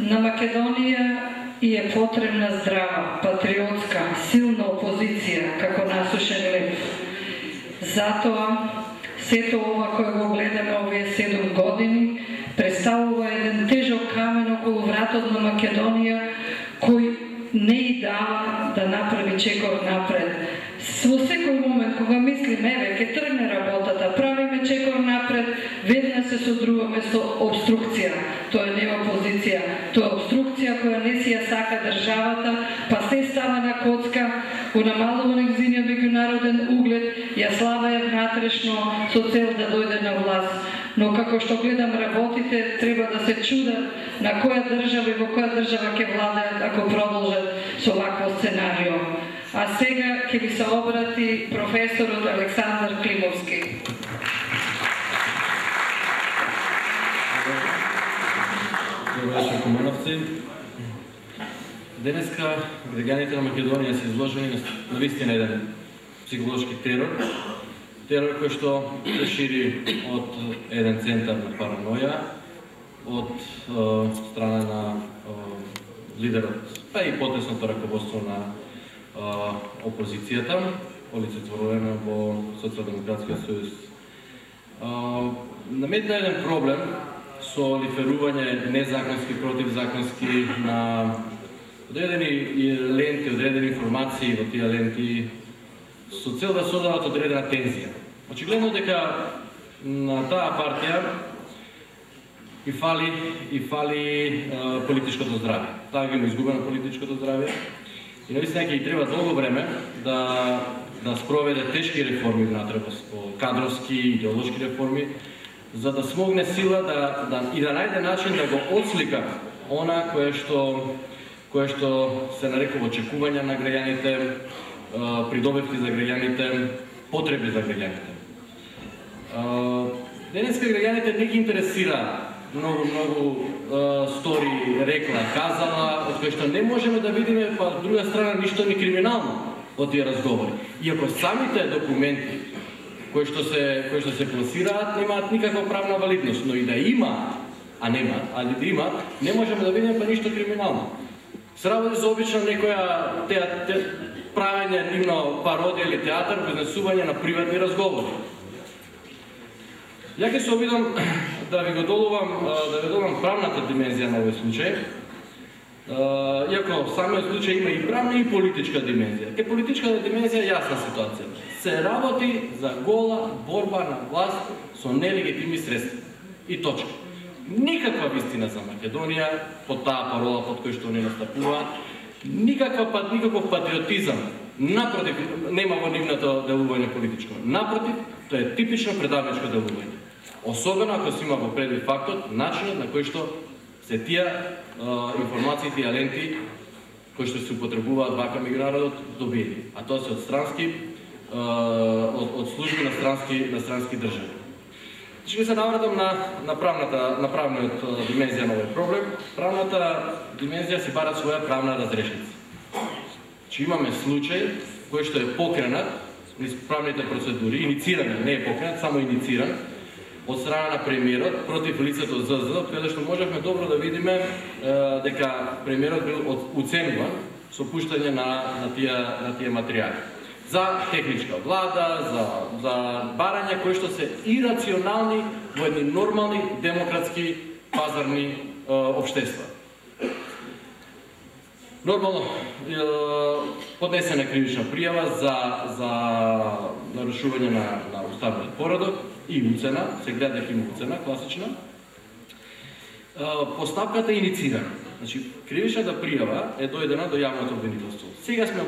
На Македонија е потребна здрава, патриотска, силна опозиција како насушен лев. Затоа, сето ова кој го гледаме овие 7 години, представува еден тежок камен околу вратот на Македонија, кој не и дава да направи чекор напред. Во секој момент кога мислиме, еве, ќе тргне работата, правиме чекор напред, веднаш се содруваме со обструкција. Тоа не е опозиција, тоа е обструкција која не си ја сака државата, па се става на коцка, унамалува нејзиниот меѓународен углед, ја славаја внатрешно со цел да дојде на власт. Но како што гледам работите, треба да се чудат на која држава и во која држава ќе владеат ако продолжат со вакво сценарио. А сега ќе ви се обрати професорот Александар Климовски. Добро вечер, комановци. Денеска граѓаните на Македонија се изложени на вистина еден психолошки терор. Терор кој што се шири од еден центар на параноја, од страна на лидерот, па и потесното раководство на опозицијата, олицетворено во Социјалдемократскиот сојуз. Наметна еден проблем со лиферување незаконски, противзаконски на одредени ленти, одредени информации во тие ленти со цел да создаат одредена тензија. Очигледно дека на таа партија и фали политичкото здравје. Таа ги има изгубено политичкото здравје и навистина ќе и треба долго време да спроведе тешки реформи внатре во кадровски, идеолошки реформи, за да смогне сила и да најде начин да го отслика она кое што се нарекува очекувања на граѓаните, придобивки за граѓаните, потреби за граѓаните. Денеска граѓаните не ги интересира многу стори рекла, казала, од кои што не можеме да видиме, па од друга страна ништо ни криминално од тие разговори. Иако самите документи кои што се пласираат немаат никаква правна валидност, но и да има, а немаат, али да имаат, не можеме да видиме па ништо криминално. Се работи за обично некоја правење нивно пародија или театар, изнесување на приватни разговори. Ја ќе се обидам да ви додолувам правната димензија на овој случај. Иако самиот случај има и правна и политичка димензија. Ке политичката димензија е јасна ситуација. Се работи за гола борба на власт со нелегитимни средства. И точка. Никаква вистина за Македонија под таа парола под кој што они настапуваат, никаков патриотизам, напротив, нема во нивното делување политичко. Напротив, тоа е типично предавничко делување. Особено ако се има во предвид фактот, начинот на кој што се тие информации, тие ленти кои што се употребуваат вака меѓународот добиени, а тоа се од служби на странски држави. Ќе се навратам на правниот димензија на овој проблем. Правната димензија си бара своја правна разрешница. Че имаме случај кој што е покренат низ правните процедури, иницииран, не е покренат, само иницииран од страна на премиерот против лицето ЗЗ, каде што можевме добро да видиме дека премиерот бил уценуван со пуштање на тие материјали. За техничка влада, за барања кои што се ирационални во едни нормални, демократски, пазарни општества. Нормално, поднесена кривична пријава за нарушување на уставниот поредок и уцена, се гледа дека има уцена, класична. Постапката е инициирана. Значи, кривичната пријава е дојдена до јавното обвинителство. Сега сме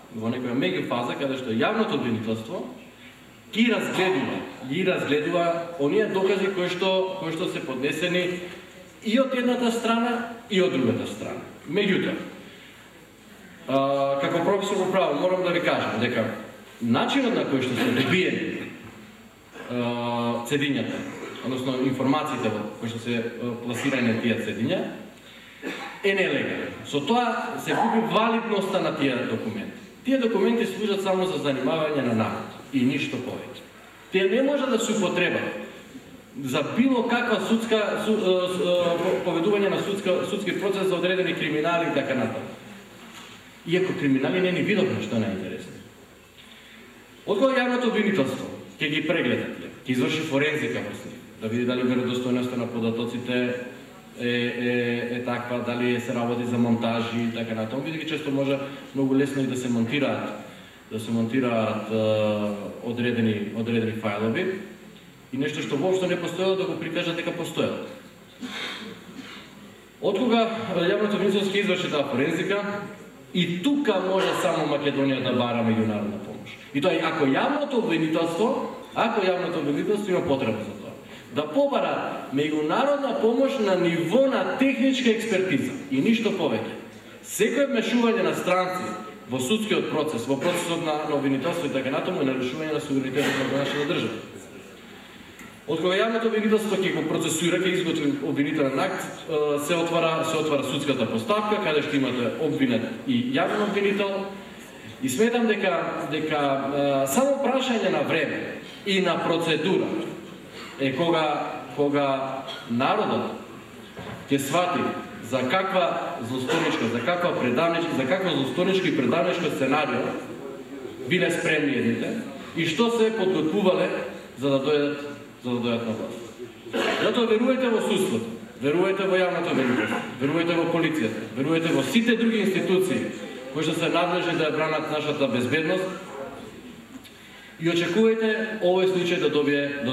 во некоја меѓуфаза, каде што јавното обвинителство ги разгледува оние докази кои што се поднесени и од едната страна и од другата страна. Меѓутоа, како професор во право морам да ви кажам дека начинот на кој што се добиени цедињата, односно информациите кои што се пласирани на тие цедиња, е нелегален. Со тоа се губи валидноста на тие документи. Тие документи служат само за занимавање на народ и ништо повеќе. Тие не може да се употребат за било каква поведување на судски процес за одредени криминали и така натаму. Иако криминали не ни видовме, што не е интересно. Откога јавното обвинителство ќе ги прегледа, ќе изврши форензика врз нив, да види дали веродостојноста на податоците е таква, дали се работи за монтажи и така натаму, бидејќи често може многу лесно и да се монтираат одредени фајлови и нешто што воопшто не постоело да го прикажат дека постоело. Откога јавното обвинителство ќе изврши таа форензика, и тука може само Македонија да бара меѓународна помош. И тоа ако јавното обвинителство има потреба за тоа, да побара меѓународна помош на ниво на техничка експертиза и ништо повеќе. Секој вмешување на странци во судскиот процес, во процесот на обвинителство и така натаму е нарушување на суверенитетот на нашата држава. Откога јавното обвинителство ќе го процесуира, ќе изготви обвинителен акт, се отвара судската постапка, каде што имате обвинет и јавен обвинител. И сметам дека само прашање на време и на процедура е кога народот ќе свати за каква злосторничка, за каква злосторничка и предавничка сценарио биле спремни едните и што се подготвувале за да дојдат на власт. Затоа верувајте во судството, верувајте во јавното обвинителство, верувајте во полицијата, верувајте во сите други институции кои што се надлежни да ја бранат нашата безбедност и очекувајте овој случај да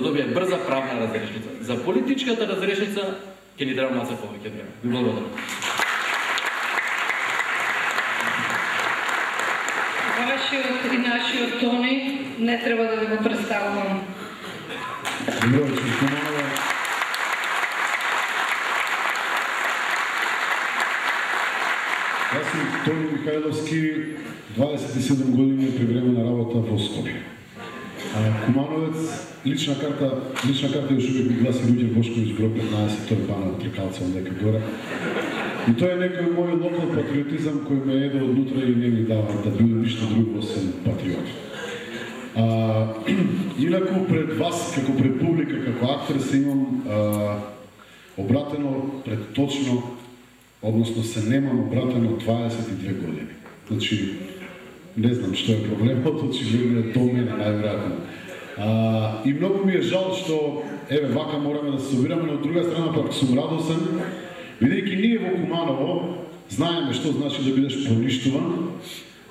добие брза правна разрешница. За политичката разрешница ќе ни треба малце повеќе време. Ви благодарам. Вашиот и нашиот тони не треба да ви го представувам. Добро вечер, Куманова. Јас сум Тони Михајловски, 27 години при време на работа во Скопје. Кумановец, лична карта још uvek ми гласи Луѓе Бошковиќ, број 15, тој бана од Трикалца ondека горе. И тоа е некој мој локал патриотизам кој ме еде однутре и не ми дава да бидам ништо друго освен патриот. Инаку пред вас, како пред публика, како актер, се имам обратено пред точно, односно се немам обратено 22 години. Значи, не знам што е проблемот, очигледно е тоа мене, најверојатно. И многу ми е жал што, еве, вака мораме да се собираме, но од друга страна пак сум радосен, бидејќи ние во Куманово знаеме што значи да бидеш поништуван,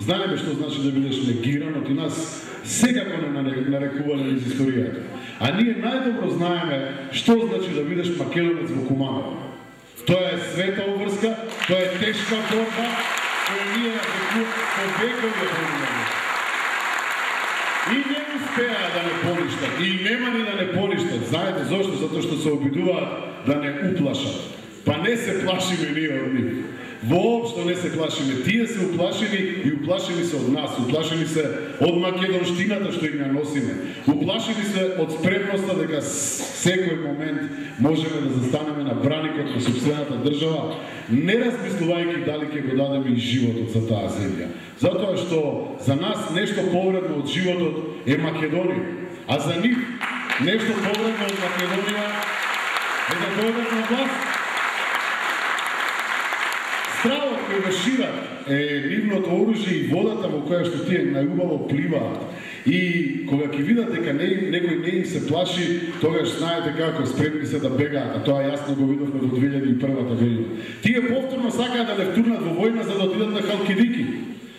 знаеме што значи да бидеш негиран, од и нас секако не нарекувале низ историјата. А ние најдобро знаеме што значи да бидеш македонец во Куманово. Тоа е света обврска, тоа е тешка борба, која ние по векови проминаме. И не успеа да не поништат, и нема ни да не поништат. Знаете зошто? Затоа што се обидуваат да не уплашат. Па не се плашиме ние од нив. Воопшто не се плашиме. Тие се уплашени и уплашени се од нас. Уплашени се од македонштината што им ја носиме. Уплашени се од спремноста дека секој момент можеме да застанеме на браникот на сопствената држава, не размислувајќи дали ќе го дадеме и животот за таа земја. Затоа што за нас нешто повредно од животот е Македонија, а за нив нешто повредно од Македонија е да дојдат на власт. Стравот кој го шират е нивното оружје и водата во која што тие најубаво пливаат. И кога ќе видат дека некој не им се плаши, тогаш знаете како спремни се да бегаат, а тоа јасно го видовме во 2001 година. Тие повторно сакаат да не втурнат во војна за да отидат на Халкидики,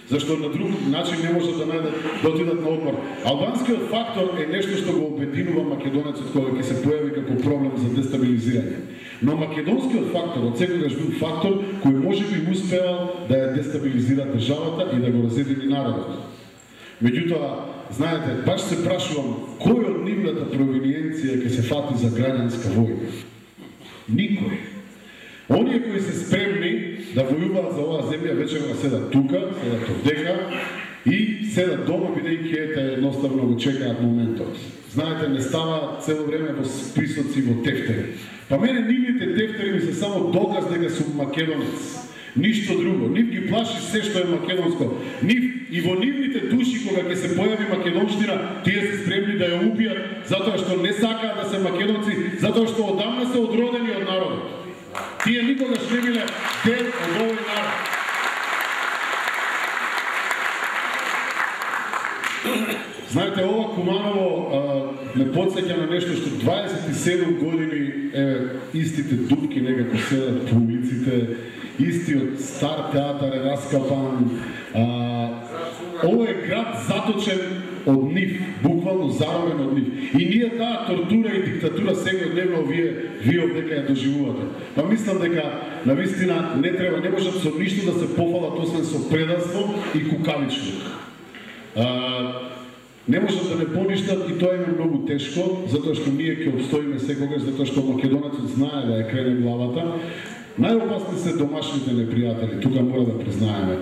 зашто на друг начин не можат да најдат да отидат на одмор. Албанскиот фактор е нешто што го обединува македонецот кога ќе се појави како проблем за дестабилизирање. Но македонскиот фактор од секогаш бил фактор кој можеби успеал да ја дестабилизира државата и да го разедини народот. Меѓутоа, знаете, баш се прашувам кој од нивната провиниенција ќе се фати за граѓанска војна? Никој. Оние кои се спремни да војуваат за оваа земја вечерва седат тука, седат овдека и седат дома бидејќи ете едноставно го чекаат моментот. Знаете, не става цело време во списоци во тефтери. Па мене нивните тефтери ми се само доказ дека сум македонец. Ништо друго. Нив ги плаши се што е македонско. Нив и во нивните души кога ќе се појави македонштина, тие се спремни да ја убијат затоа што не сакаат да се македонци, затоа што одамна се одродени од народот. Тие никогаш не биле дел од овој народ. Знаете, ова Куманово ме подсеќа на нешто што 27 години истите дупки некако седат по улиците, истиот стар театар е раскапан. Ова е град заточен од нив, буквално заробен од нив. И ние таа тортура и диктатура секојдневно вие овдека ја доживувате. Па мислам дека навистина не можат со ништо да се пофалат освен со предавство и кукавичлук. Не можат да не поништат и тоа е многу тешко, затоа што ние ќе обстоиме секогаш, затоа што македонецот знае да ја крене главата. Најопасни се домашните непријатели, тука мора да признаеме.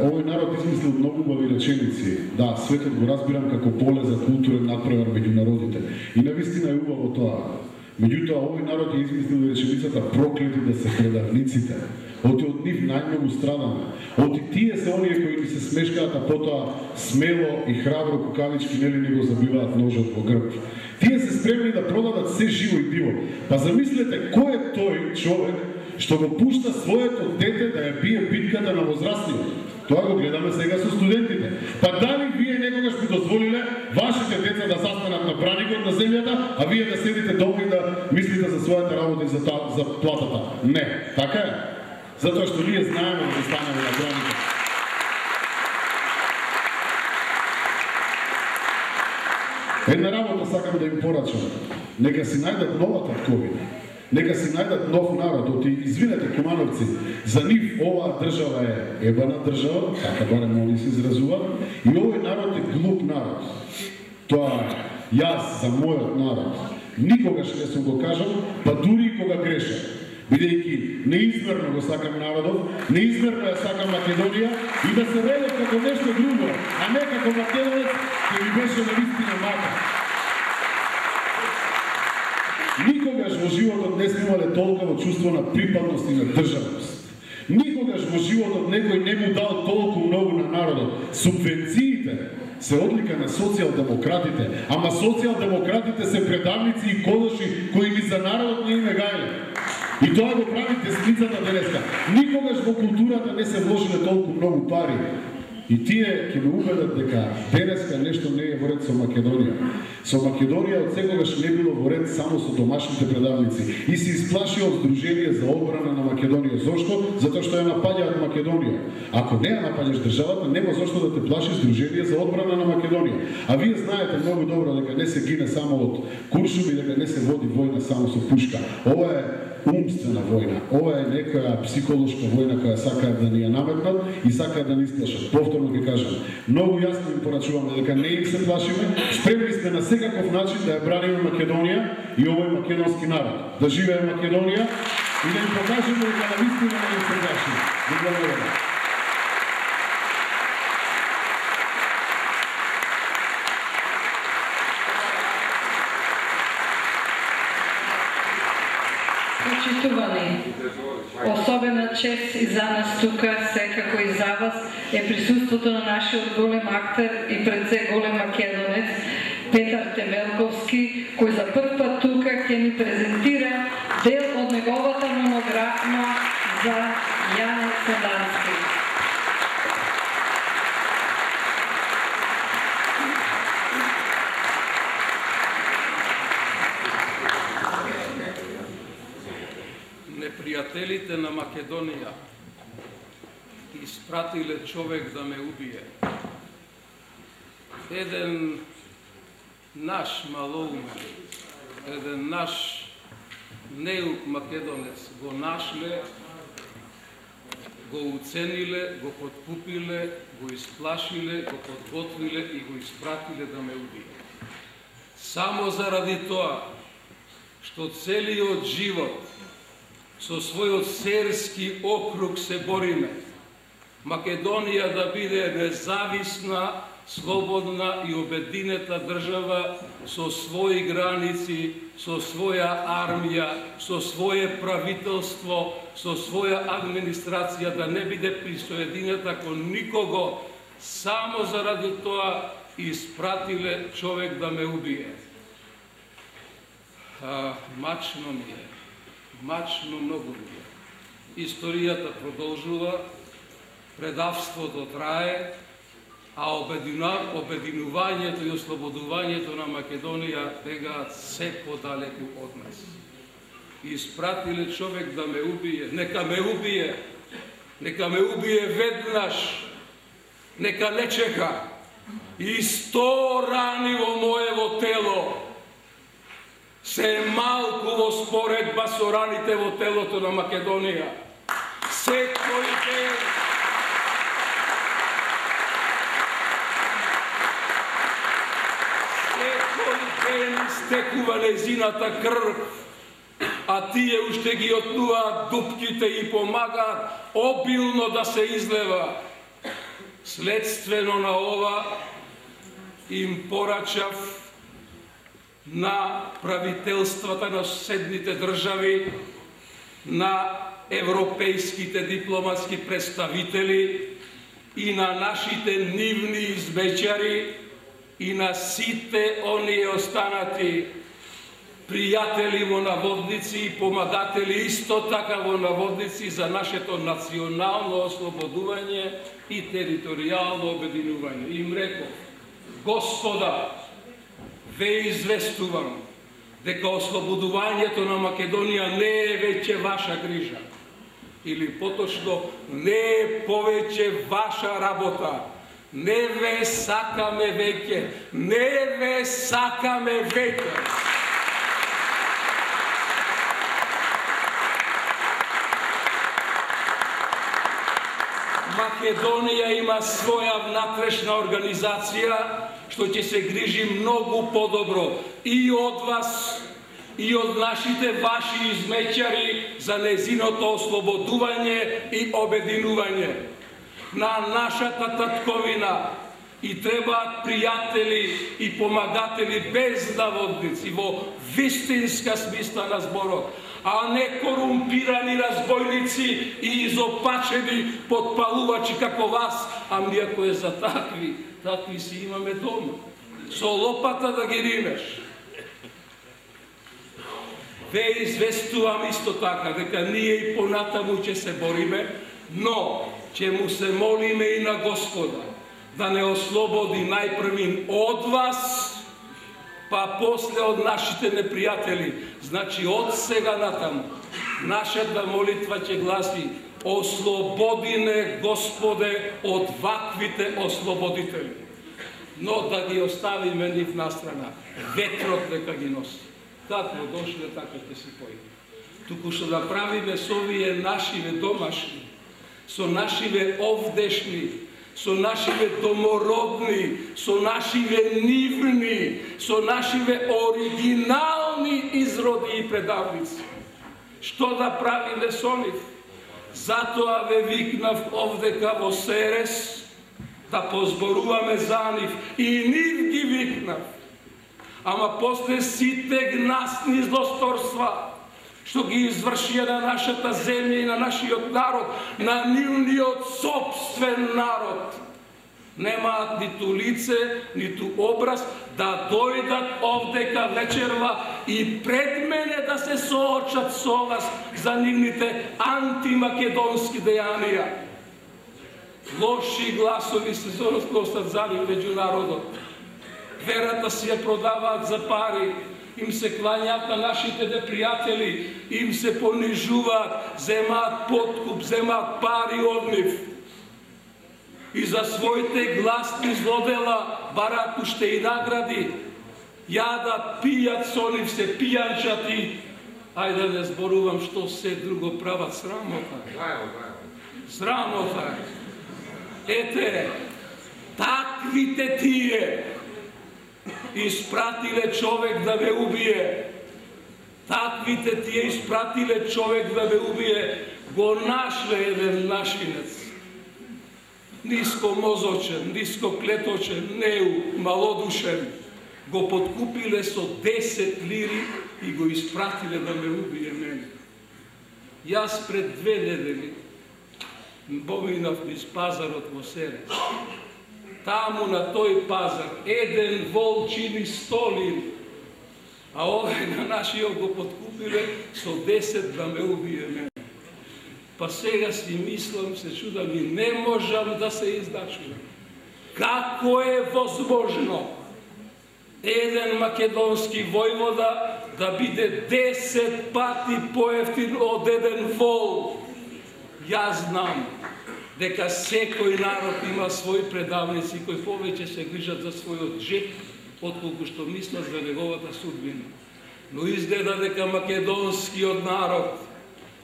Овој народ измислил многу убави реченици. Да, светот го разбирам како поле за културен надпревар меѓу народите. И навистина е убаво тоа. Меѓутоа, овој народ е измислил реченицата проклети да се предавниците. Оти од нив најмногу страдаме. Оти тие се оние кои ни се смешкаат, а потоа смело и храбро кукавички нели ни го забиваат ножот во грб. Тие се спремни да продадат се живо и диво. Па замислете кој е тој човек што го пушта своето дете да ја бие битката на возрастниот. Тоа го гледаме сега со студентите. Па дали вие некогаш би дозволиле вашите деца да застанат на браникот на земјата, а вие да седите дома и да мислите за својата работа и за платата? Не, така е. Затоа што ние знаеме да станеме на браникот. Една работа сакам да им порачам. Нека си најдат нова татковина. Нека си најдат нов народ. Извинете, кумановци, за нив оваа држава е ебана држава, така барем они се изразуваат, и овој народ е глуп народ. Тоа е. Јас за мојот народ никогаш не сум го кажал, па дури и кога грешам. Бидејќи неизмерно го сакам народот, неизмерно ја сакам Македонија и да се веде како нешто друго, а не како македонец, ќе ми беше навистина мака. Никогаш во животот не сме имале толкова чувство на припадност и на државност. Никогаш во животот некој не му дал толку многу на народот. Субвенциите се одлика на социјалдемократите, ама социјалдемократите се предавници и кодоши кои ни за народот не име гајле. И тоа го прави десницата денеска. Никогаш во културата не се вложиле толку многу пари. И тие ќе ме убедат дека денеска нешто не е во ред со Македонија. Со Македонија од секогаш не било во ред само со домашните предавници. И се исплаши од Сдружение за одбрана на Македонија. Зошто? Затоа што ја напаѓаат Македонија. Ако не ја напаѓаш државата, нема зошто да те плаши Сдружение за одбрана на Македонија. А вие знаете многу добро дека не се гине само од куршуми, дека не се води војна само со пушка. Ова е умствена војна. Ова е некоја психолошка војна која сакаат да ни ја наметнат и сакаат да ни исплашат. Повторно ќе кажам, многу јасно им порачуваме дека не им се плашиме, спремни сме на секаков начин да ја браниме Македонија и овој македонски народ. Да живее Македонија и да им покажеме дека навистина не им се плашиме. Благодарам. Почитувани, особена чест и за нас тука, секако и за вас, е присуството на нашиот голем актер и пред се голем македонец Петар Темелковски, кој за прв пат тука ќе ни презентира дел од неговата монографа за Јане Сандански. Непријателите на Македонија испратиле човек да ме убие. Еден наш малоумен, еден наш неук македонец го нашле, го уцениле, го подкупиле, го исплашиле, го подготвиле и го испратиле да ме убие. Само заради тоа што целиот живот со својот серски округ се бориме. Македонија да биде независна, слободна и обединета држава со своји граници, со своја армија, со свое правителство, со своја администрација, да не биде присоединета кон никого, Само заради тоа испратиле човек да ме убие. Мачно ми е. Мачно многу ми е. Историјата продолжува, предавството трае, а обединувањето и ослободувањето на Македонија бегаат се подалеку од нас. Испратиле човек да ме убие, нека ме убие, нека ме убие веднаш, нека не чека. И 100 рани во моево тело се малку во споредба со раните во телото на Македонија. Секој ден стекува незината крв, а тие уште ги отнуваат дупките и помагаат обилно да се излева. Следствено на ова им порачав на правителствата на соседните држави, на европейските дипломатски представители и на нашите нивни измечари и на сите оние останати пријатели во наводници и помагатели исто така во наводници за нашето национално ослободување и територијално обединување. Им реков: Господа, ве известувам дека ослободувањето на Македонија не е веќе ваша грижа, или поточно не е повеќе ваша работа. Не ве сакаме веќе, не ве сакаме веќе. Македонија има своја внатрешна организација што ќе се грижи многу подобро и од вас, и од нашите ваши измечари за незиното ослободување и обединување. На нашата татковина и требаат пријатели и помагатели без наводници во вистинска смисла на зборот, а не корумпирани разбойници и изопачени подпалувачи како вас. Ами ако е за такви си имаме дома. Со лопата да ги римеш. Ве известувам исто така дека ние и понатаму ќе се бориме, но ќе му се молиме и на Господа да не ослободи најпрвин од вас, па после од нашите непријатели. Значи од сега натаму нашата молитва ќе гласи: ослободи не, Господе, од ваквите ослободители. Но да ги оставиме нив настрана. Ветрот нека ги носи. Како дошле, така ќе се појде. Туку што да правиме со овие нашиве домашни, со нашиве овдешни, со нашиве домородни, со нашиве нивни, со нашиве оригинални изроди и предавници. Што да правиме со нив? Затоа ве викнав овдека во Серес да позборуваме за нив и нив ги викнав. Ама после сите гнасни злосторства што ги извршија на нашата земја и на нашиот народ, на нивниот собствен народ, немаат ниту лице, ниту образ да дојдат овдека вечерва и пред мене да се соочат со вас за нивните антимакедонски дејанија. Лоши гласови се носат за нив меѓу народот. Верата си ја продаваат за пари, им се клањаат на нашите непријатели, им се понижуваат, земаат подкуп, земаат пари од нив. И за своите гласни злодела бараат уште и награди. Јадат, пијат со нив, се пијанчат и... Ајде да не зборувам што се друго прават. Срамота. Срамота. Ете, таквите тие испратиле човек да ме убие. Таквите тие испратиле човек да ме убие. Го нашле еден нашинец. Ниско мозочен, ниско клеточен, неу, малодушен. Го подкупиле со 10 лири и го испратиле да ме убие мене. Јас пред 2 недели поминав низ пазарот во Серес Таму на тој пазар, еден вол чини 100 лири. А овај на нашиот го подкупиле со 10 да ме убие мене. Па сега си мислам, се чудам и не можам да се издачувам. Како е возможно еден македонски војвода да биде 10 пати поевтин од еден вол? Јас знам дека секој народ има своји предавници кои повеќе се грижат за својот джеп, отколку што мислат за неговата судбина. Но изгледа дека македонскиот народ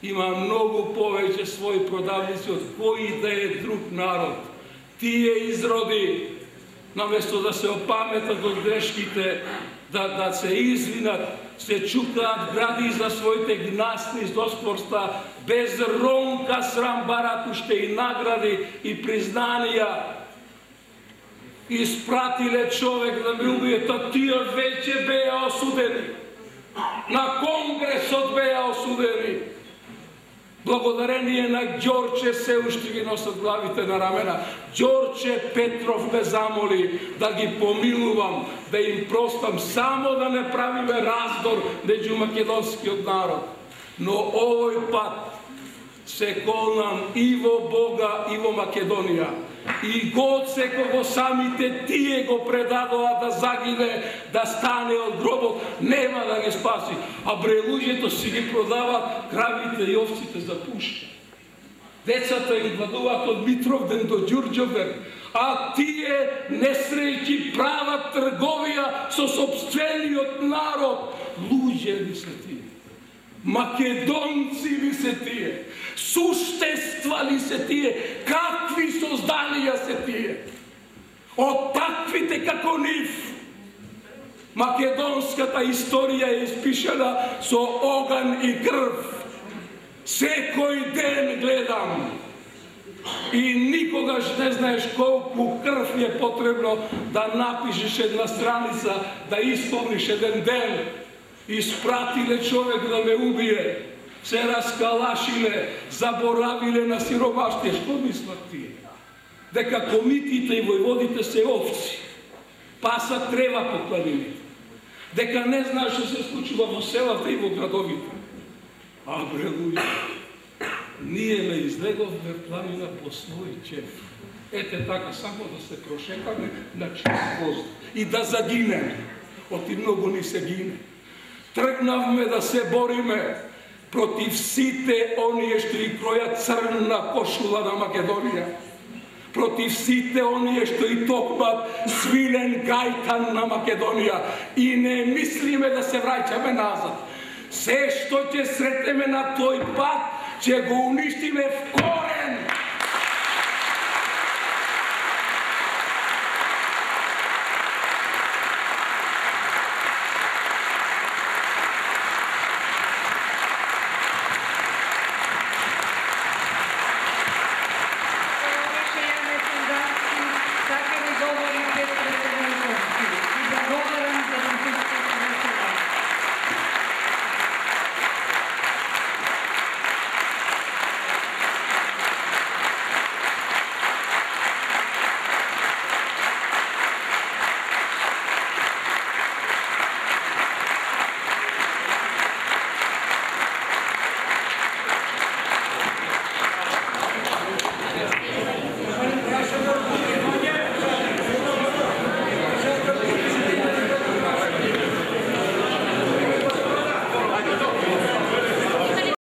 има многу повеќе своји продавници од кој да е друг народ. Тие изроди, наместо да се опаметат од грешките, да се извинат, се чукаат гради за своите гнасни злостворства, без ронка срам барат уште и награди и признанија. Испратиле човек да ме убие, та тие веќе беа осудени. На Конгресот беа осудени. Благодарение на Ѓорче се уште ги носат главите на рамена. Ѓорче Петров ме замоли да ги помилувам, да им простам, само да не правиме раздор меѓу македонскиот народ. Но овој пат се колнам и во Бога, и во Македонија. И Гоце кого самите тие го предадоа да загине, да стане од гробот, нема да ги спаси. А луѓето си ги продават кравите и овците за пушка. Децата им гладуваат од Митровден до Ѓурѓовден, а тие несреќи прават трговија со сопствениот народ. Луѓе ли се тие? Македонци ли се тие? Суштества ли се тие? Какви созданија се тие? Од таквите како нив. Македонската историја е испишана со оган и крв. Секој ден гледам. И никогаш не знаеш колку крв е потребно да напишеш една страница, да исполниш еден ден. Испратиле човек да ме убие, се раскалашиле, заборавиле на сиромаштие. Што мислат тие? Дека комитите и војводите се овци, пасат трева по планините. Дека не знаеш што се случува во селата и во градовите. А бре луѓе, ние ме излеговме планина по свој чеф. Ете така, само да се прошекаме на чист воздух и да загинеме. Оти многу ни се гине. Тргнавме да се бориме против сите оние што и кројат црна кошула на Македонија. Против сите оние што и токмат свилен гајтан на Македонија. И не мислиме да се враќаме назад. Се што ќе сретнеме на тој пат, ќе го уништиме в коре